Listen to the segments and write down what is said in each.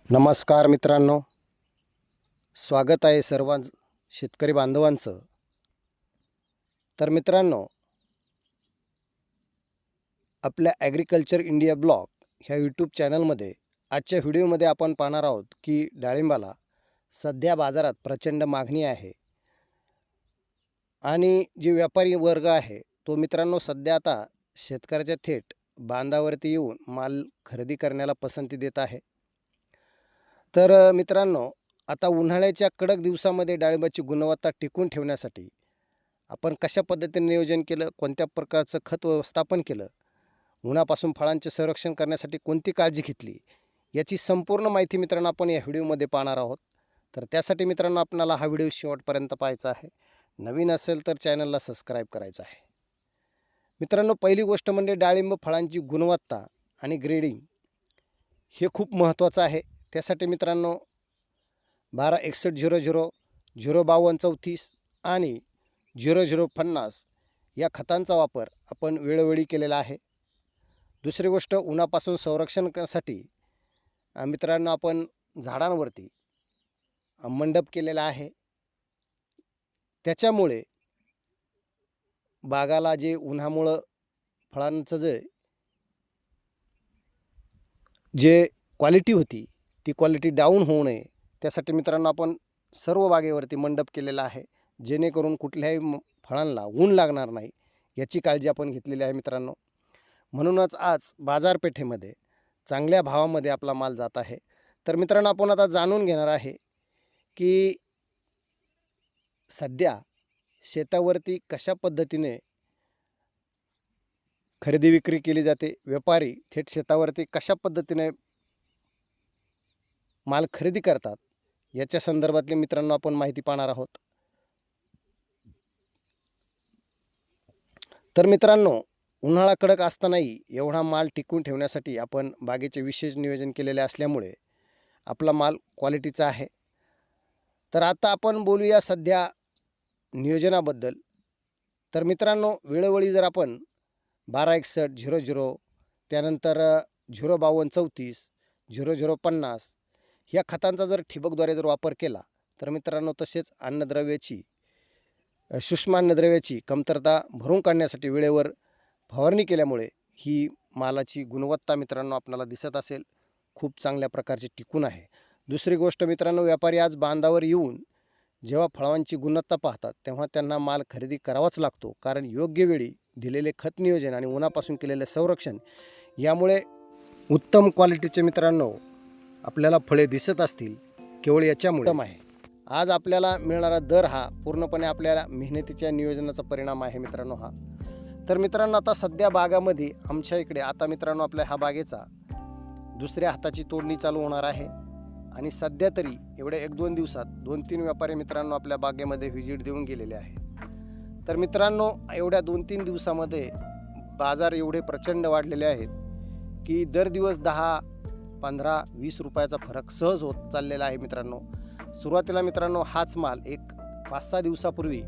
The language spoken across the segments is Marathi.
नमस्कार मित्रांनो, स्वागत आहे सर्व शेतकरी बांधवांचं. तर मित्रांनो, आपल्या ॲग्रिकल्चर इंडिया ब्लॉग ह्या यूट्यूब चॅनलमध्ये आजच्या व्हिडिओमध्ये आपण पाहणार आहोत की डाळिंबाला सध्या बाजारात प्रचंड मागणी आहे आणि जे व्यापारी वर्ग आहे तो मित्रांनो सध्या आता शेतकऱ्याच्या थेट बांधावरती येऊन माल खरेदी करण्याला पसंती देत आहे. तर मित्रांनो, आता उन्हाळ्याच्या कडक दिवसामध्ये डाळिंबाची गुणवत्ता टिकवून ठेवण्यासाठी आपण कशा पद्धतीने नियोजन केलं, कोणत्या प्रकारचं खत व्यवस्थापन केलं, उन्हापासून फळांचे संरक्षण करण्यासाठी कोणती काळजी घेतली, याची संपूर्ण माहिती मित्रांनो आपण या व्हिडिओमध्ये पाहणार आहोत. तर त्यासाठी मित्रांनो आपल्याला हा व्हिडिओ शेवटपर्यंत पाहायचा आहे. नवीन असेल तर चॅनलला सबस्क्राईब करायचं आहे. मित्रांनो, पहिली गोष्ट म्हणजे डाळिंब फळांची गुणवत्ता आणि ग्रेडिंग हे खूप महत्त्वाचं आहे. त्यासाठी मित्रांनो 126100, 05234 आणि 0050 या खतांचा वापर आपण वेळोवेळी केलेला आहे. दुसरी गोष्ट, उन्हापासून संरक्षण करण्यासाठी मित्रांनो आपण झाडांवरती मंडप केलेला आहे. त्याच्यामुळे बागाला जे उन्हामुळं फळांचं जे क्वालिटी होती ती क्वालिटी डाऊन होऊ नये त्यासाठी मित्रांनो आपण सर्व बागेवरती मंडप केलेला आहे, जेणेकरून कुठल्याही फळांना ऊन लागणार नाही याची काळजी आपण घेतलेली आहे मित्रांनो. म्हणूनच आज बाजारपेठेमध्ये चांगल्या भावामध्ये आपला माल जात आहे. तर मित्रांनो, आपण आता जाणून घेणार आहे की सध्या शेतावरती कशा पद्धतीने खरेदी विक्री केली जाते, व्यापारी थेट शेतावरती कशा पद्धतीने माल खरेदी करतात, याच्या संदर्भातले मित्रांनो आपण माहिती पाहणार आहोत. तर मित्रांनो, उन्हाळा कडक असतानाही एवढा माल टिकवून ठेवण्यासाठी आपण बागेचे विशेष नियोजन केलेले असल्यामुळे आपला माल क्वालिटीचा आहे. तर आता आपण बोलूया सध्या नियोजनाबद्दल. तर मित्रांनो, वेळोवेळी जर आपण 126100, त्यानंतर 05234, 0050 ह्या खतांचा जर ठिबकद्वारे जर वापर केला तर मित्रांनो, तसेच अन्नद्रव्याची सूक्ष्म अन्नद्रव्याची कमतरता भरून काढण्यासाठी वेळेवर फवारणी केल्यामुळे ही मालाची गुणवत्ता मित्रांनो आपल्याला दिसत असेल खूप चांगल्या प्रकारची टिकून आहे. दुसरी गोष्ट मित्रांनो, व्यापारी आज बांधावर येऊन जेव्हा फळांची गुणवत्ता पाहतात तेव्हा त्यांना माल खरेदी करावाच लागतो, कारण योग्य वेळी दिलेले खत नियोजन आणि उन्हापासून केलेले संरक्षण यामुळे उत्तम क्वालिटीचे मित्रांनो आपल्याला फळे दिसत असतील. केवळ याच्यामुळे उत्तम आहे. आज आपल्याला मिळणारा दर हा पूर्णपणे आपल्याला मेहनतीच्या नियोजनाचा परिणाम आहे मित्रांनो हा. तर मित्रांनो, आता सध्या बागामध्ये आमच्या इकडे आता मित्रांनो आपल्या ह्या बागेचा दुसऱ्या हाताची तोडणी चालू होणार आहे आणि सध्या तरी एवढ्या 1-2 दिवसात 2-3 व्यापारी मित्रांनो आपल्या बागेमध्ये व्हिजिट देऊन गेलेले आहे. तर मित्रांनो, एवढ्या 2-3 दिवसामध्ये बाजार एवढे प्रचंड वाढलेले आहेत की दर दिवस 10, 15, 20 रुपयाचा फरक सहज होत चाललेला आहे मित्रांनो. सुरुवातीला मित्रांनो हाच माल एक 5-6 दिवसापूर्वी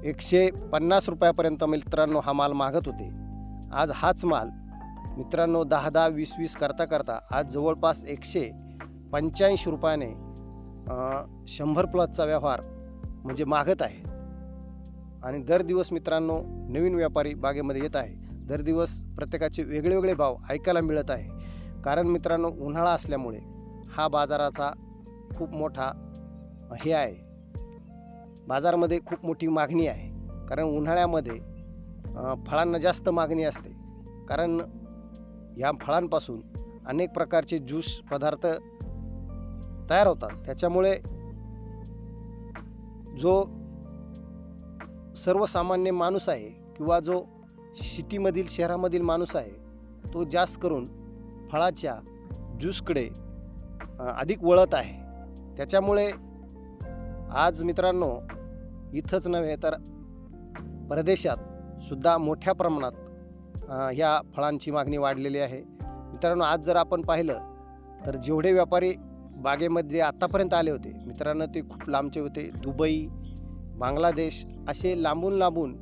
150 रुपयापर्यंत मित्रांनो हा माल मागत होते. आज हाच माल मित्रांनो 10-10, 20-20 करता करता आज जवळपास 185 रुपयाने 100 प्लसचा व्यवहार म्हणजे मागत आहे. आणि दर दिवस मित्रांनो नवीन व्यापारी बागेमध्ये येत आहे. दर दिवस प्रत्येकाचे वेगळे भाव ऐकायला मिळत आहे. कारण मित्रांनो, उन्हाळा असल्यामुळे हा बाजाराचा खूप मोठा हे आहे, बाजारामध्ये खूप मोठी मागणी आहे. कारण उन्हाळ्यामध्ये फळांना जास्त मागणी असते, कारण या फळांपासून अनेक प्रकारचे ज्यूस पदार्थ तयार होतात. त्याच्यामुळे जो सर्वसामान्य माणूस आहे किंवा जो सिटीमधील शहरामधील माणूस आहे तो जास्त करून फळाच्या ज्यूसकडे अधिक वळत आहे. त्याच्यामुळे आज मित्रांनो इथंच नव्हे तर परदेशात सुद्धा मोठ्या प्रमाणात ह्या फळांची मागणी वाढलेली आहे. मित्रांनो, आज जर आपण पाहिलं तर जेवढे व्यापारी बागेमध्ये आत्तापर्यंत आले होते मित्रांनो ते खूप लांबचे होते. दुबई, बांगलादेश असे लांबून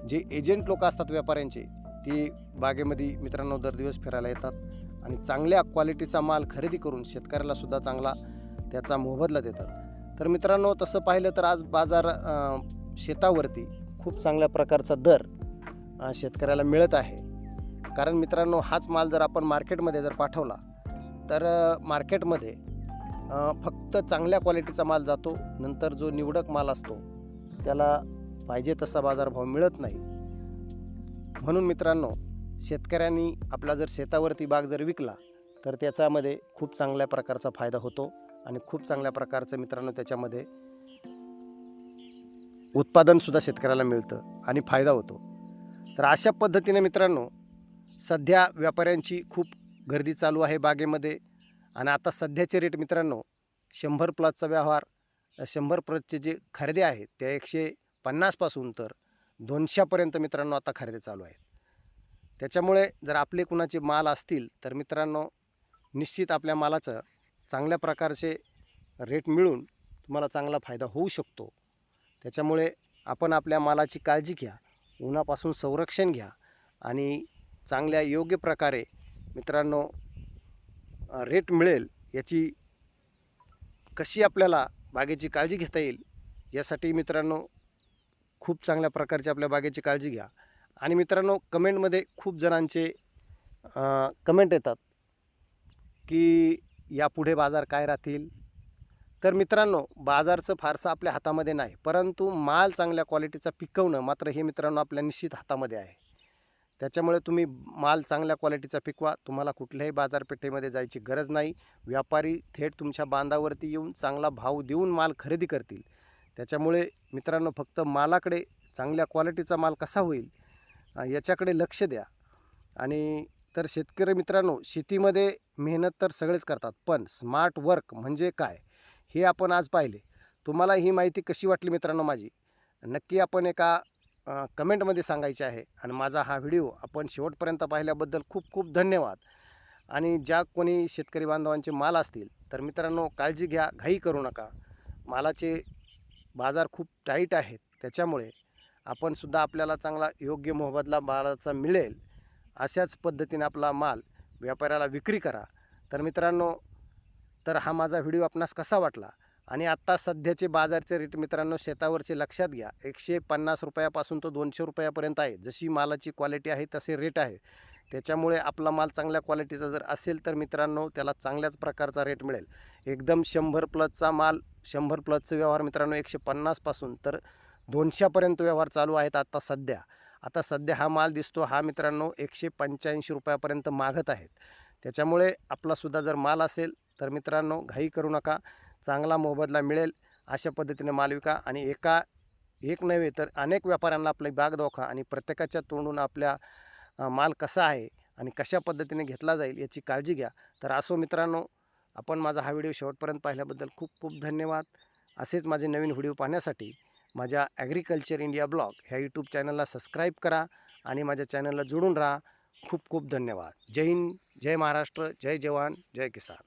जे एजंट लोक असतात व्यापाऱ्यांचे ते बागेमध्ये मित्रांनो दर दिवस फिरायला येतात आणि चांगल्या क्वालिटीचा माल खरेदी करून शेतकऱ्याला सुद्धा चांगला त्याचा मोबदला देतात. तर मित्रांनो, तसं पाहिलं तर आज बाजार शेतावरती खूप चांगल्या प्रकारचा दर शेतकऱ्याला मिळत आहे. कारण मित्रांनो, हाच माल जर आपण मार्केटमध्ये जर पाठवला तर मार्केटमध्ये फक्त चांगल्या क्वालिटीचा माल जातो. नंतर जो निवडक माल असतो त्याला पाहिजे तसा बाजारभाव मिळत नाही. म्हणून मित्रांनो, शेतकऱ्यांनी आपला जर शेतावरती बाग जर विकला तर त्याच्यामध्ये खूप चांगल्या प्रकारचा फायदा होतो आणि खूप चांगल्या प्रकारचं मित्रांनो त्याच्यामध्ये उत्पादनसुद्धा शेतकऱ्याला मिळतं आणि फायदा होतो. तर अशा पद्धतीने मित्रांनो, सध्या व्यापाऱ्यांची खूप गर्दी चालू आहे बागेमध्ये. आणि आता सध्याचे रेट मित्रांनो, 100 प्लसचा व्यवहार, 100 प्लसचे जे खरेदी आहेत त्या 150 पासून तर 200पर्यंत मित्रांनो आता खरेदी चालू आहेत. त्याच्यामुळे जर आपले कुणाचे माल असतील तर मित्रांनो, निश्चित आपल्या मालाचं चांगल्या प्रकारचे रेट मिळून तुम्हाला चांगला फायदा होऊ शकतो. त्याच्यामुळे आपण आपल्या मालाची काळजी घ्या, उन्हापासून संरक्षण घ्या आणि चांगल्या योग्य प्रकारे मित्रांनो रेट मिळेल याची कशी आपल्याला बागेची काळजी घेता येईल यासाठी मित्रांनो खूप चांगल्या प्रकारची आपल्या बागेची काळजी घ्या. आणि मित्रांनो, कमेंटमध्ये खूप जणांचे कमेंट येतात की यापुढे बाजार काय राहतील. तर मित्रांनो, बाजारचं फारसं आपल्या हातामध्ये नाही, परंतु माल चांगल्या क्वालिटीचा पिकवणं मात्र हे मित्रांनो आपल्या निश्चित हातामध्ये आहे. त्याच्यामुळे तुम्ही माल चांगल्या क्वालिटीचा पिकवा. तुम्हाला कुठल्याही बाजारपेठेमध्ये जायची गरज नाही. व्यापारी थेट तुमच्या बांधावरती येऊन चांगला भाव देऊन माल खरेदी करतील. त्याच्यामुळे मित्रांनो, फक्त मालाकडे, चांगल्या क्वालिटीचा माल कसा होईल याच्याकडे लक्ष द्या. आणि तर शेतकरी मित्रांनो, शेतीमध्ये मेहनत तर सगळेच करतात, पण स्मार्ट वर्क म्हणजे काय हे आपण आज पाहिले. तुम्हाला ही माहिती कशी वाटली मित्रांनो माझी, नक्की आपण एका कमेंटमध्ये सांगायचे आहे. आणि माझा हा व्हिडिओ आपण शेवटपर्यंत पाहिल्याबद्दल खूप खूप धन्यवाद. आणि ज्या कोणी शेतकरी बांधवांचे माल असतील तर मित्रांनो, काळजी घ्या, घाई करू नका. मालाचे बाजार खूप टाईट आहेत, त्याच्यामुळे आपण सुद्धा आपल्याला चांगला योग्य मोबदला मालाचा मिळेल अशाच पद्धतीने आपला माल व्यापाऱ्याला विक्री करा. तर मित्रांनो, तर हा माझा व्हिडिओ आपणास कसा वाटला आणि आत्ता सध्याचे बाजारचे रेट मित्रांनो शेतावरचे लक्षात घ्या. 150 रुपयापासून तो 200 रुपयापर्यंत आहे. जशी मालाची क्वालिटी आहे तसे रेट आहे. त्याच्यामुळे आपला माल चांगल्या क्वालिटीचा जर असेल तर मित्रांनो त्याला चांगल्याच प्रकारचा रेट मिळेल. एकदम 100 प्लसचा माल, 100 प्लसचे व्यवहार मित्रांनो 150 पासून तर 200पर्यंत व्यवहार चालू आहेत आता सध्या हा माल दिसतो हा मित्रांनो 185 रुपयापर्यंत मागत आहेत. त्याच्यामुळे आपलासुद्धा जर माल असेल तर मित्रांनो घाई करू नका. चांगला मोबदला मिळेल अशा पद्धतीने माल विका. आणि एक नव्हे तर अनेक व्यापाऱ्यांना आपली बाग दाखवा आणि प्रत्येकाच्या तोंडून आपल्या माल कसा आहे आणि कशा पद्धतीने घेतला जाईल याची काळजी घ्या. तर असो मित्रांनो, आपण माझा हा व्हिडिओ शेवटपर्यंत पाहिल्याबद्दल खूप खूप धन्यवाद. असेच माझे नवीन व्हिडिओ पाहण्यासाठी माझ्या ॲग्रिकल्चर इंडिया ब्लॉग ह्या यूट्यूब चॅनलला सबस्क्राईब करा आणि माझ्या चॅनलला जोडून राहा. खूप खूप धन्यवाद. जय हिंद, जय महाराष्ट्र, जय जवान, जय किसान.